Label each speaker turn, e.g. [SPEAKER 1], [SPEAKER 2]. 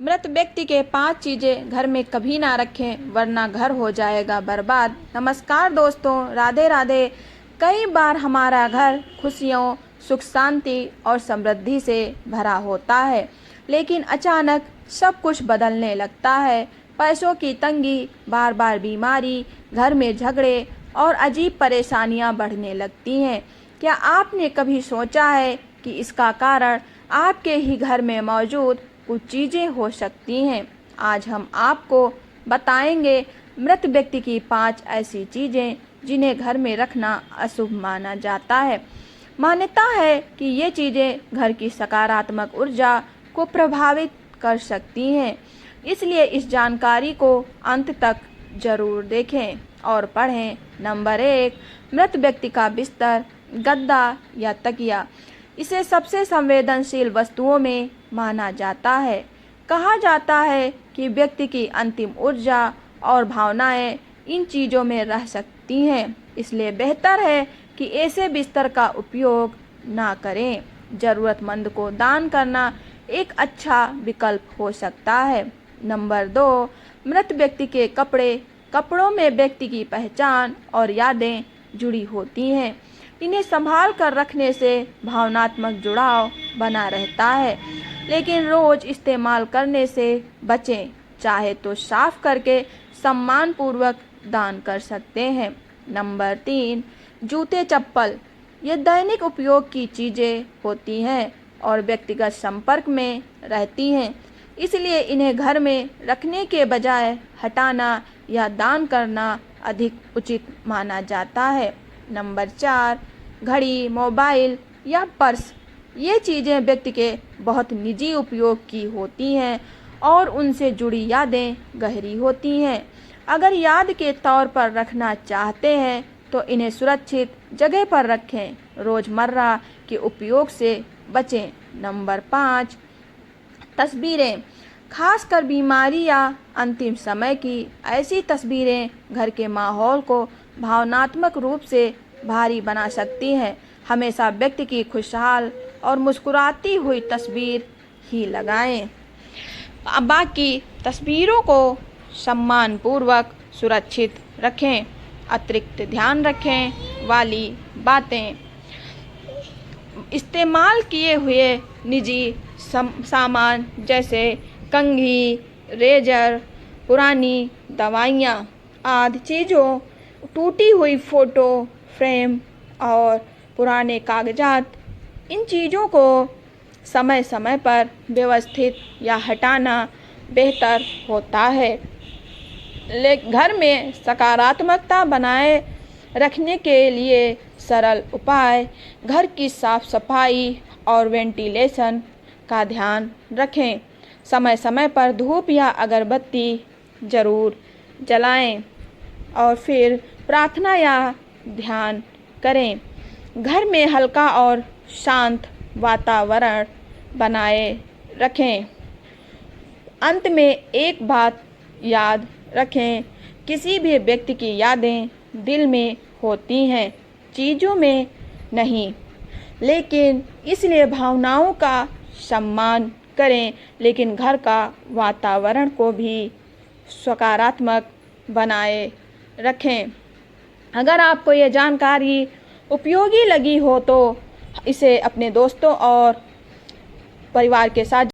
[SPEAKER 1] मृत व्यक्ति के 5 चीजें घर में कभी ना रखें वरना घर हो जाएगा बर्बाद। नमस्कार दोस्तों, राधे राधे। कई बार हमारा घर खुशियों, सुख शांति और समृद्धि से भरा होता है, लेकिन अचानक सब कुछ बदलने लगता है। पैसों की तंगी, बार बार बीमारी, घर में झगड़े और अजीब परेशानियां बढ़ने लगती हैं। क्या आपने कभी सोचा है कि इसका कारण आपके ही घर में मौजूद कुछ चीज़ें हो सकती हैं? आज हम आपको बताएंगे मृत व्यक्ति की 5 ऐसी चीज़ें जिन्हें घर में रखना अशुभ माना जाता है। मान्यता है कि ये चीज़ें घर की सकारात्मक ऊर्जा को प्रभावित कर सकती हैं, इसलिए इस जानकारी को अंत तक जरूर देखें और पढ़ें। नंबर 1, मृत व्यक्ति का बिस्तर, गद्दा या तकिया। इसे सबसे संवेदनशील वस्तुओं में माना जाता है। कहा जाता है कि व्यक्ति की अंतिम ऊर्जा और भावनाएं इन चीज़ों में रह सकती हैं, इसलिए बेहतर है कि ऐसे बिस्तर का उपयोग ना करें। ज़रूरतमंद को दान करना एक अच्छा विकल्प हो सकता है। नंबर 2, मृत व्यक्ति के कपड़े। कपड़ों में व्यक्ति की पहचान और यादें जुड़ी होती हैं। इन्हें संभाल कर रखने से भावनात्मक जुड़ाव बना रहता है, लेकिन रोज इस्तेमाल करने से बचें। चाहे तो साफ करके सम्मानपूर्वक दान कर सकते हैं। नंबर 3, जूते चप्पल। ये दैनिक उपयोग की चीज़ें होती हैं और व्यक्तिगत संपर्क में रहती हैं, इसलिए इन्हें घर में रखने के बजाय हटाना या दान करना अधिक उचित माना जाता है। नंबर 4, घड़ी, मोबाइल या पर्स। ये चीज़ें व्यक्ति के बहुत निजी उपयोग की होती हैं और उनसे जुड़ी यादें गहरी होती हैं। अगर याद के तौर पर रखना चाहते हैं तो इन्हें सुरक्षित जगह पर रखें, रोज़मर्रा के उपयोग से बचें। नंबर 5, तस्वीरें। खासकर बीमारी या अंतिम समय की ऐसी तस्वीरें घर के माहौल को भावनात्मक रूप से भारी बना सकती हैं। हमेशा व्यक्ति की खुशहाल और मुस्कुराती हुई तस्वीर ही लगाएं। बाकी तस्वीरों को सम्मानपूर्वक सुरक्षित रखें। अतिरिक्त ध्यान रखें वाली बातें: इस्तेमाल किए हुए निजी सामान जैसे कंघी, रेजर, पुरानी दवाइयाँ आदि चीज़ों, टूटी हुई फ़ोटो फ्रेम और पुराने कागजात, इन चीज़ों को समय समय पर व्यवस्थित या हटाना बेहतर होता है। घर में सकारात्मकता बनाए रखने के लिए सरल उपाय: घर की साफ सफाई और वेंटिलेशन का ध्यान रखें। समय समय पर धूप या अगरबत्ती जरूर जलाएं और फिर प्रार्थना या ध्यान करें। घर में हल्का और शांत वातावरण बनाए रखें। अंत में एक बात याद रखें, किसी भी व्यक्ति की यादें दिल में होती हैं, चीज़ों में नहीं। लेकिन इसलिए भावनाओं का सम्मान करें, लेकिन घर का वातावरण को भी सकारात्मक बनाए रखें। अगर आपको ये जानकारी उपयोगी लगी हो तो इसे अपने दोस्तों और परिवार के साथ